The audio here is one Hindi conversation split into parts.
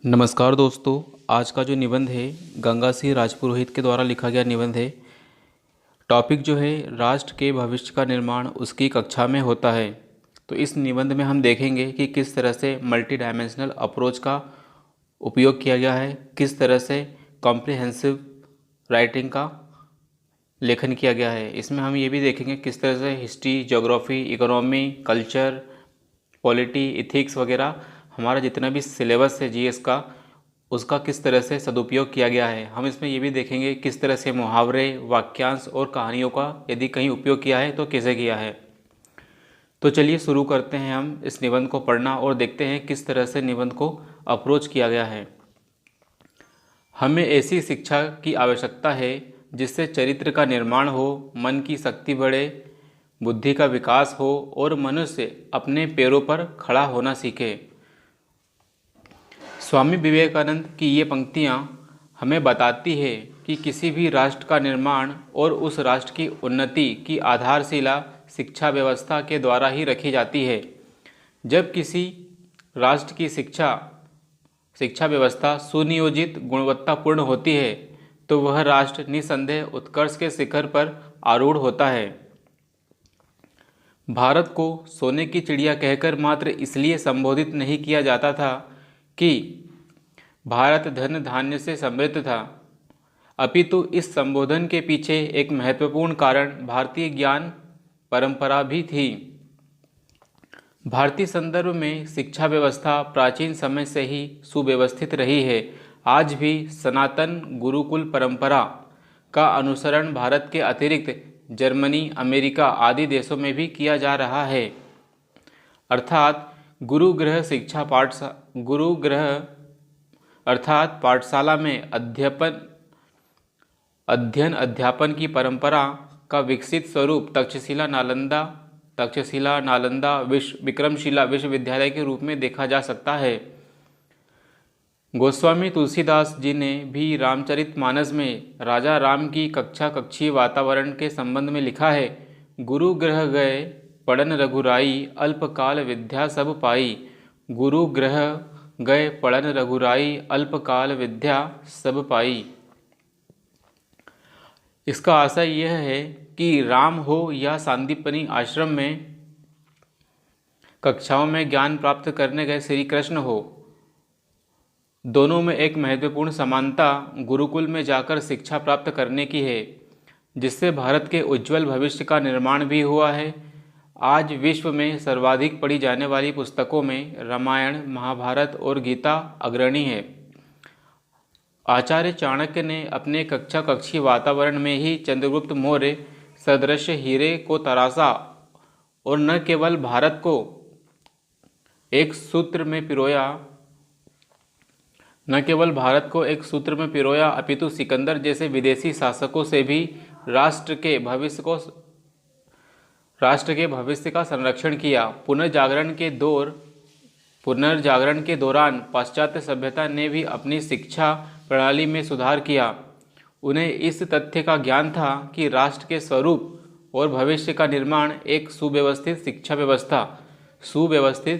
नमस्कार दोस्तों। आज का जो निबंध है गंगा सिंह राजपुरोहित के द्वारा लिखा गया निबंध है। टॉपिक जो है राष्ट्र के भविष्य का निर्माण उसकी कक्षा में होता है। तो इस निबंध में हम देखेंगे कि किस तरह से मल्टी डायमेंशनल अप्रोच का उपयोग किया गया है, किस तरह से कॉम्प्रिहेंसिव राइटिंग का लेखन किया गया है। इसमें हम ये भी देखेंगे किस तरह से history, geography, economy, culture, polity, ethics वगैरह हमारा जितना भी सिलेबस है जीएस का, उसका किस तरह से सदुपयोग किया गया है। हम इसमें ये भी देखेंगे किस तरह से मुहावरे, वाक्यांश और कहानियों का यदि कहीं उपयोग किया है तो कैसे किया है। तो चलिए शुरू करते हैं हम इस निबंध को पढ़ना और देखते हैं किस तरह से निबंध को अप्रोच किया गया है। हमें ऐसी शिक्षा की आवश्यकता है जिससे चरित्र का निर्माण हो, मन की शक्ति बढ़े, बुद्धि का विकास हो और मनुष्य अपने पैरों पर खड़ा होना सीखे। स्वामी विवेकानंद की ये पंक्तियाँ हमें बताती है कि किसी भी राष्ट्र का निर्माण और उस राष्ट्र की उन्नति की आधारशिला शिक्षा व्यवस्था के द्वारा ही रखी जाती है। जब किसी राष्ट्र की शिक्षा व्यवस्था सुनियोजित, गुणवत्तापूर्ण होती है तो वह राष्ट्र निसंदेह उत्कर्ष के शिखर पर आरूढ़ होता है। भारत को सोने की चिड़िया कहकर मात्र इसलिए संबोधित नहीं किया जाता था कि भारत धन धान्य से समृद्ध था, अपितु इस संबोधन के पीछे एक महत्वपूर्ण कारण भारतीय ज्ञान परंपरा भी थी। भारतीय संदर्भ में शिक्षा व्यवस्था प्राचीन समय से ही सुव्यवस्थित रही है। आज भी सनातन गुरुकुल परंपरा का अनुसरण भारत के अतिरिक्त जर्मनी, अमेरिका आदि देशों में भी किया जा रहा है। अर्थात पाठशाला में अध्ययन अध्यापन की परंपरा का विकसित स्वरूप तक्षशिला नालंदा विक्रमशिला विश्वविद्यालय के रूप में देखा जा सकता है। गोस्वामी तुलसीदास जी ने भी रामचरितमानस में राजा राम की कक्षीय वातावरण के संबंध में लिखा है, गुरु गृह गए पढ़न रघुराई, अल्पकाल विद्या सब पाई। गुरु गृह गए पढ़न रघुराई, अल्पकाल विद्या सब पाई। इसका आशय यह है कि राम हो या सांदीपनी आश्रम में कक्षाओं में ज्ञान प्राप्त करने गए श्री कृष्ण हो, दोनों में एक महत्वपूर्ण समानता गुरुकुल में जाकर शिक्षा प्राप्त करने की है, जिससे भारत के उज्जवल भविष्य का निर्माण भी हुआ है। आज विश्व में सर्वाधिक पढ़ी जाने वाली पुस्तकों में रामायण, महाभारत और गीता अग्रणी है। आचार्य चाणक्य ने अपने कक्षीय वातावरण में ही चंद्रगुप्त मौर्य सदृश हीरे को तराशा और न केवल भारत को एक सूत्र में पिरोया अपितु सिकंदर जैसे विदेशी शासकों से भी राष्ट्र के भविष्य का संरक्षण किया। पुनर्जागरण के दौरान पाश्चात्य सभ्यता ने भी अपनी शिक्षा प्रणाली में सुधार किया। उन्हें इस तथ्य का ज्ञान था कि राष्ट्र के स्वरूप और भविष्य का निर्माण एक सुव्यवस्थित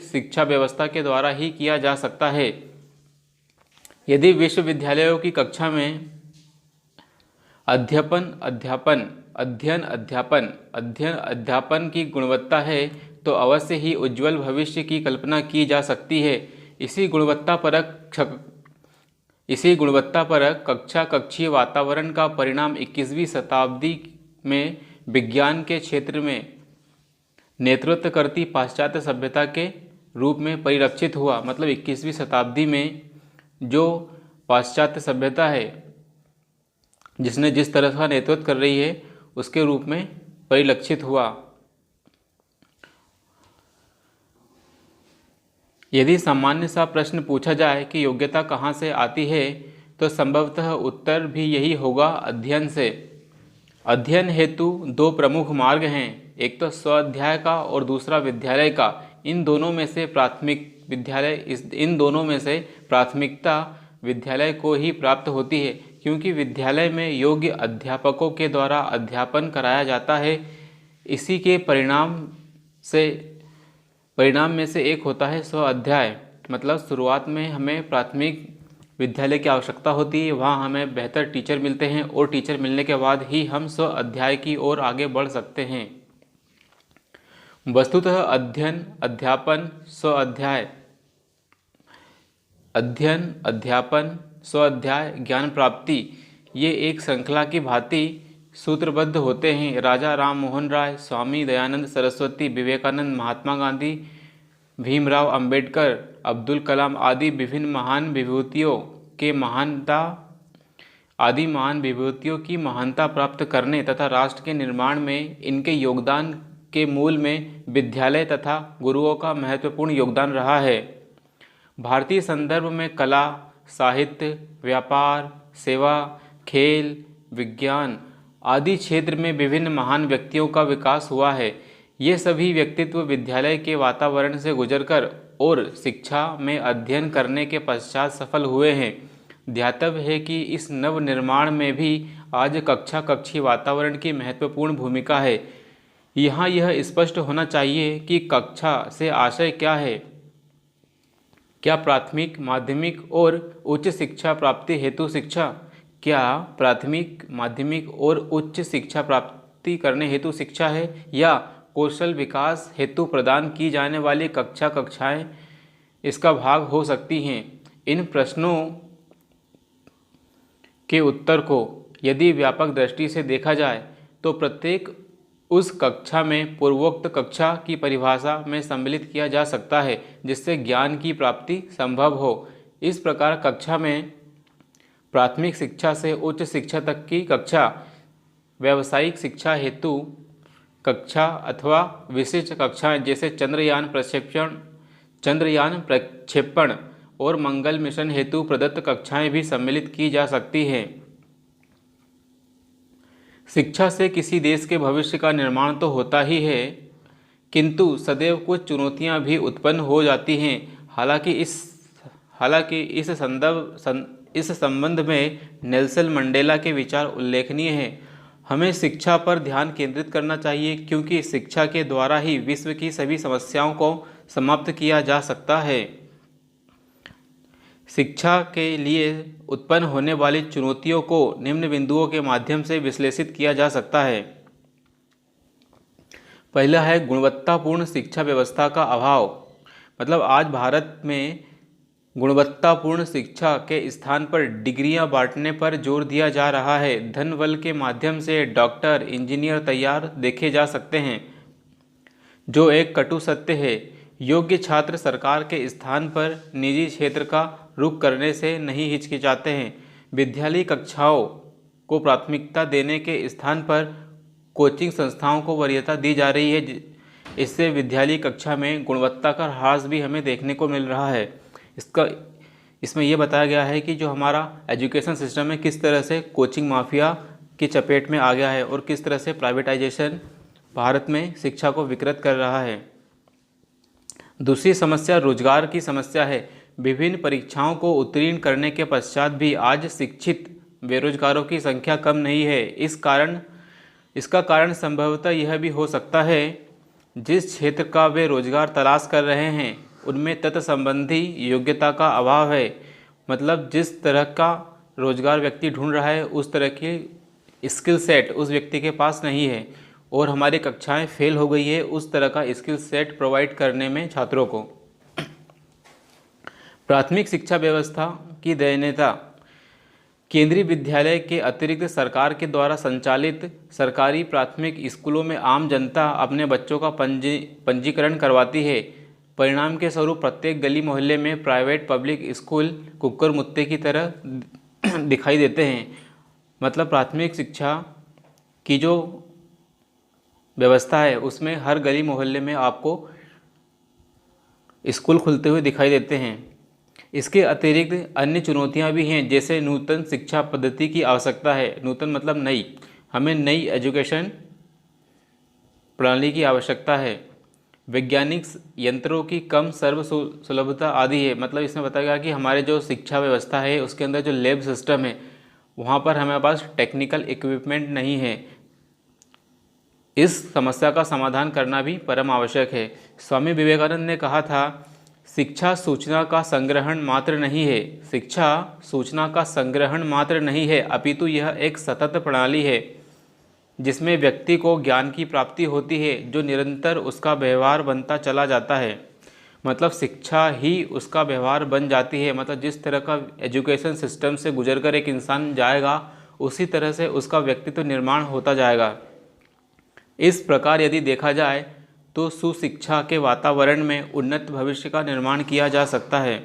शिक्षा व्यवस्था के द्वारा ही किया जा सकता है। यदि विश्वविद्यालयों की कक्षा में अध्ययन अध्यापन की गुणवत्ता है तो अवश्य ही उज्जवल भविष्य की कल्पना की जा सकती है। इसी गुणवत्तापरक कक्षीय वातावरण का परिणाम 21वीं शताब्दी में विज्ञान के क्षेत्र में नेतृत्व करती पाश्चात्य सभ्यता के रूप में परिलक्षित हुआ। मतलब 21वीं शताब्दी में जो पाश्चात्य सभ्यता है जिसने जिस तरह का नेतृत्व कर रही है उसके रूप में परिलक्षित हुआ। यदि सामान्य सा प्रश्न पूछा जाए कि योग्यता कहाँ से आती है तो संभवतः उत्तर भी यही होगा, अध्ययन से। अध्ययन हेतु दो प्रमुख मार्ग हैं, एक तो स्वाध्याय का और दूसरा विद्यालय का। इन दोनों में से प्राथमिकता विद्यालय को ही प्राप्त होती है, क्योंकि विद्यालय में योग्य अध्यापकों के द्वारा अध्यापन कराया जाता है। इसी के परिणाम में से एक होता है स्वाध्याय। मतलब शुरुआत में हमें प्राथमिक विद्यालय की आवश्यकता होती है, वहाँ हमें बेहतर टीचर मिलते हैं और टीचर मिलने के बाद ही हम स्व अध्याय की ओर आगे बढ़ सकते हैं। वस्तुतः अध्ययन, अध्यापन, स्व अध्याय, अध्ययन, अध्यापन, स्व अध्याय, ज्ञान प्राप्ति, ये एक श्रृंखला की भांति सूत्रबद्ध होते हैं। राजा राम मोहन राय, स्वामी दयानंद सरस्वती, विवेकानंद, महात्मा गांधी, भीमराव अंबेडकर, अब्दुल कलाम आदि महान विभूतियों की महानता प्राप्त करने तथा राष्ट्र के निर्माण में इनके योगदान के मूल में विद्यालय तथा गुरुओं का महत्वपूर्ण योगदान रहा है। भारतीय संदर्भ में कला, साहित्य, व्यापार, सेवा, खेल, विज्ञान आदि क्षेत्र में विभिन्न महान व्यक्तियों का विकास हुआ है। ये सभी व्यक्तित्व विद्यालय के वातावरण से गुजरकर और शिक्षा में अध्ययन करने के पश्चात सफल हुए हैं। ध्यातव्य है कि इस नव निर्माण में भी आज कक्षीय वातावरण की महत्वपूर्ण भूमिका है। यहाँ यह स्पष्ट होना चाहिए कि कक्षा से आशय क्या है। क्या प्राथमिक, माध्यमिक और उच्च शिक्षा प्राप्ति हेतु शिक्षा? क्या प्राथमिक, माध्यमिक और उच्च शिक्षा प्राप्ति करने हेतु शिक्षा है, या कौशल विकास हेतु प्रदान की जाने वाली कक्षाएं इसका भाग हो सकती हैं? इन प्रश्नों के उत्तर को यदि व्यापक दृष्टि से देखा जाए तो प्रत्येक उस कक्षा में पूर्वोक्त कक्षा की परिभाषा में सम्मिलित किया जा सकता है जिससे ज्ञान की प्राप्ति संभव हो। इस प्रकार कक्षा में प्राथमिक शिक्षा से उच्च शिक्षा तक की कक्षा, व्यावसायिक शिक्षा हेतु कक्षा अथवा विशिष्ट कक्षाएं जैसे चंद्रयान प्रक्षेपण और मंगल मिशन हेतु प्रदत्त कक्षाएं भी सम्मिलित की जा सकती हैं। शिक्षा से किसी देश के भविष्य का निर्माण तो होता ही है, किंतु सदैव कुछ चुनौतियां भी उत्पन्न हो जाती हैं। हालांकि इस संबंध में नेल्सन मंडेला के विचार उल्लेखनीय हैं। हमें शिक्षा पर ध्यान केंद्रित करना चाहिए क्योंकि शिक्षा के द्वारा ही विश्व की सभी समस्याओं को समाप्त किया जा सकता है। शिक्षा के लिए उत्पन्न होने वाली चुनौतियों को निम्न बिंदुओं के माध्यम से विश्लेषित किया जा सकता है। पहला है गुणवत्तापूर्ण शिक्षा व्यवस्था का अभाव। मतलब आज भारत में गुणवत्तापूर्ण शिक्षा के स्थान पर डिग्रियां बांटने पर जोर दिया जा रहा है। धन बल के माध्यम से डॉक्टर, इंजीनियर तैयार देखे जा सकते हैं, जो एक कटु सत्य है। योग्य छात्र सरकार के स्थान पर निजी क्षेत्र का रुख करने से नहीं हिचकिचाते हैं। विद्यालयी कक्षाओं को प्राथमिकता देने के स्थान पर कोचिंग संस्थाओं को वरीयता दी जा रही है। इससे विद्यालयी कक्षा में गुणवत्ता का ह्रास भी हमें देखने को मिल रहा है। इसमें यह बताया गया है कि जो हमारा एजुकेशन सिस्टम है किस तरह से कोचिंग माफिया की चपेट में आ गया है और किस तरह से प्राइवेटाइजेशन भारत में शिक्षा को विकृत कर रहा है। दूसरी समस्या रोजगार की समस्या है। विभिन्न परीक्षाओं को उत्तीर्ण करने के पश्चात भी आज शिक्षित बेरोजगारों की संख्या कम नहीं है। इसका कारण संभवतः यह भी हो सकता है जिस क्षेत्र का वे रोजगार तलाश कर रहे हैं उनमें तत्संबंधी योग्यता का अभाव है। मतलब जिस तरह का रोजगार व्यक्ति ढूंढ रहा है उस तरह की स्किल सेट उस व्यक्ति के पास नहीं है और हमारी कक्षाएं फेल हो गई है उस तरह का स्किल सेट प्रोवाइड करने में छात्रों को। प्राथमिक शिक्षा व्यवस्था की दयनीयता। केंद्रीय विद्यालय के अतिरिक्त सरकार के द्वारा संचालित सरकारी प्राथमिक स्कूलों में आम जनता अपने बच्चों का पंजीकरण करवाती है। परिणाम के स्वरूप प्रत्येक गली मोहल्ले में प्राइवेट पब्लिक स्कूल कुक्कर मुत्ते की तरह दिखाई देते हैं। मतलब प्राथमिक शिक्षा की जो व्यवस्था है उसमें हर गली मोहल्ले में आपको स्कूल खुलते हुए दिखाई देते हैं। इसके अतिरिक्त अन्य चुनौतियां भी हैं, जैसे नूतन शिक्षा पद्धति की आवश्यकता है। नूतन मतलब नई, हमें नई एजुकेशन प्रणाली की आवश्यकता है। वैज्ञानिक यंत्रों की कम सुलभता आदि है। मतलब इसमें बताया गया कि हमारे जो शिक्षा व्यवस्था है उसके अंदर जो लैब सिस्टम है वहाँ पर हमारे पास टेक्निकल इक्विपमेंट नहीं है। इस समस्या का समाधान करना भी परम आवश्यक है। स्वामी विवेकानंद ने कहा था, शिक्षा सूचना का संग्रहण मात्र नहीं है। शिक्षा सूचना का संग्रहण मात्र नहीं है, अपितु यह एक सतत प्रणाली है जिसमें व्यक्ति को ज्ञान की प्राप्ति होती है, जो निरंतर उसका व्यवहार बनता चला जाता है। मतलब शिक्षा ही उसका व्यवहार बन जाती है। मतलब जिस तरह का एजुकेशन सिस्टम से गुजरकर एक इंसान जाएगा, उसी तरह से उसका व्यक्तित्व निर्माण होता जाएगा। इस प्रकार यदि देखा जाए तो सुशिक्षा के वातावरण में उन्नत भविष्य का निर्माण किया जा सकता है।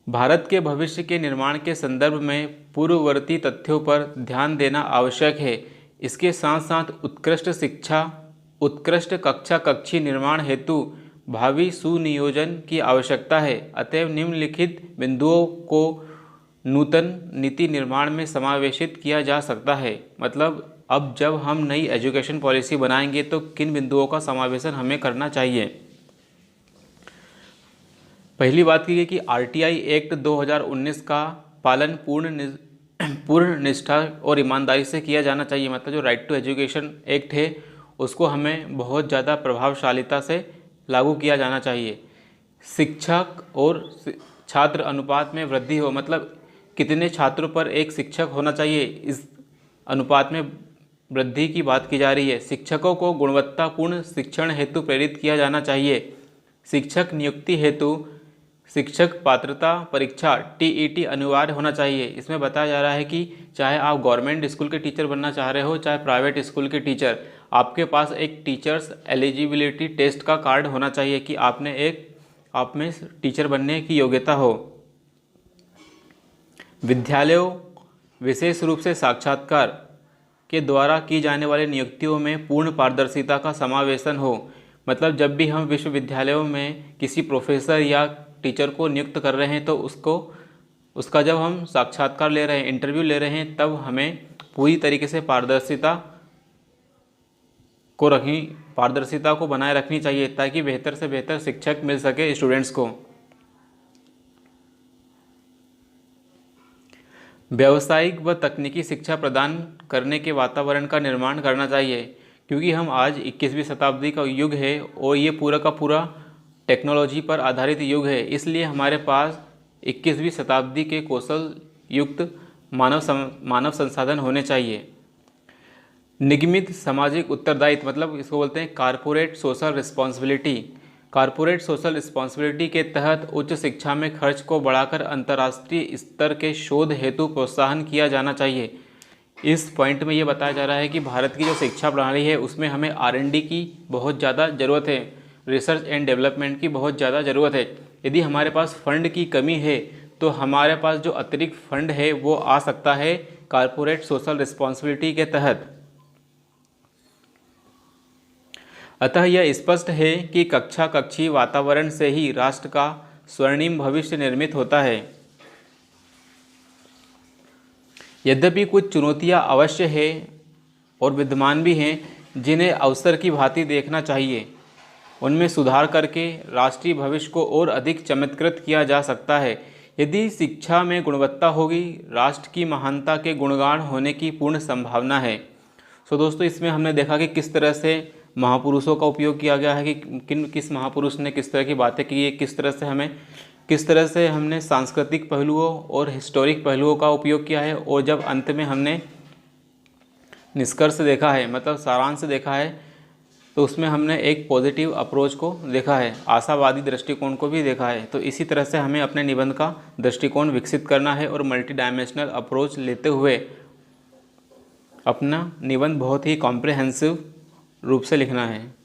भारत के भविष्य के निर्माण के संदर्भ में पूर्ववर्ती तथ्यों पर ध्यान देना आवश्यक है। इसके साथ साथ उत्कृष्ट शिक्षा, उत्कृष्ट कक्षा कक्षी निर्माण हेतु भावी सुनियोजन की आवश्यकता है। अतएव निम्नलिखित बिंदुओं को नूतन नीति निर्माण में समावेशित किया जा सकता है। मतलब अब जब हम नई एजुकेशन पॉलिसी बनाएंगे तो किन बिंदुओं का समावेशन हमें करना चाहिए। पहली बात की गई कि आरटीआई एक्ट 2019 का पालन पूर्ण निष्ठा और ईमानदारी से किया जाना चाहिए। मतलब जो राइट टू एजुकेशन एक्ट है उसको हमें बहुत ज़्यादा प्रभावशालिता से लागू किया जाना चाहिए। शिक्षक और छात्र अनुपात में वृद्धि हो, मतलब कितने छात्रों पर एक शिक्षक होना चाहिए, इस अनुपात में वृद्धि की बात की जा रही है। शिक्षकों को गुणवत्तापूर्ण शिक्षण हेतु प्रेरित किया जाना चाहिए। शिक्षक नियुक्ति हेतु शिक्षक पात्रता परीक्षा टीईटी अनिवार्य होना चाहिए। इसमें बताया जा रहा है कि चाहे आप गवर्नमेंट स्कूल के टीचर बनना चाह रहे हो, चाहे प्राइवेट स्कूल के टीचर, आपके पास एक टीचर्स एलिजिबिलिटी टेस्ट का कार्ड होना चाहिए कि आप में टीचर बनने की योग्यता हो। विद्यालयों, विशेष रूप से साक्षात्कार के द्वारा की जाने वाली नियुक्तियों में पूर्ण पारदर्शिता का समावेशन हो। मतलब जब भी हम विश्वविद्यालयों में किसी प्रोफेसर या टीचर को नियुक्त कर रहे हैं तो उसका जब हम साक्षात्कार ले रहे हैं, इंटरव्यू ले रहे हैं, तब हमें पूरी तरीके से पारदर्शिता को बनाए रखनी चाहिए ताकि बेहतर से बेहतर शिक्षक मिल सके स्टूडेंट्स को। व्यावसायिक व तकनीकी शिक्षा प्रदान करने के वातावरण का निर्माण करना चाहिए, क्योंकि हम आज 21वीं शताब्दी का युग है और ये पूरा का पूरा टेक्नोलॉजी पर आधारित युग है। इसलिए हमारे पास 21वीं शताब्दी के कौशल युक्त मानव संसाधन होने चाहिए। निगमित सामाजिक उत्तरदायित्व, मतलब इसको बोलते हैं corporate social responsibility. Corporate social responsibility के तहत उच्च शिक्षा में खर्च को बढ़ाकर अंतर्राष्ट्रीय स्तर के शोध हेतु प्रोत्साहन किया जाना चाहिए। इस पॉइंट में ये बताया जा रहा है कि भारत की जो शिक्षा प्रणाली है उसमें हमें R&D की बहुत ज़्यादा ज़रूरत है, रिसर्च एंड डेवलपमेंट की बहुत ज़्यादा ज़रूरत है। यदि हमारे पास फंड की कमी है तो हमारे पास जो अतिरिक्त फंड है वो आ सकता है कारपोरेट सोशल रिस्पॉन्सिबिलिटी के तहत। अतः यह स्पष्ट है कि कक्षा कक्षी वातावरण से ही राष्ट्र का स्वर्णिम भविष्य निर्मित होता है। यद्यपि कुछ चुनौतियां अवश्य है और विद्यमान भी हैं जिन्हें अवसर की भांति देखना चाहिए। उनमें सुधार करके राष्ट्रीय भविष्य को और अधिक चमत्कृत किया जा सकता है। यदि शिक्षा में गुणवत्ता होगी, राष्ट्र की महानता के गुणगान होने की पूर्ण संभावना है। सो दोस्तों, इसमें हमने देखा कि किस तरह से महापुरुषों का उपयोग किया गया है कि किस महापुरुष ने किस तरह की बातें की है, किस तरह से हमने सांस्कृतिक पहलुओं और हिस्टोरिक पहलुओं का उपयोग किया है, और जब अंत में हमने निष्कर्ष देखा है, मतलब सारांश देखा है, तो उसमें हमने एक पॉजिटिव अप्रोच को देखा है, आशावादी दृष्टिकोण को भी देखा है। तो इसी तरह से हमें अपने निबंध का दृष्टिकोण विकसित करना है और मल्टी डायमेंशनल अप्रोच लेते हुए अपना निबंध बहुत ही कॉम्प्रिहेंसिव रूप से लिखना है।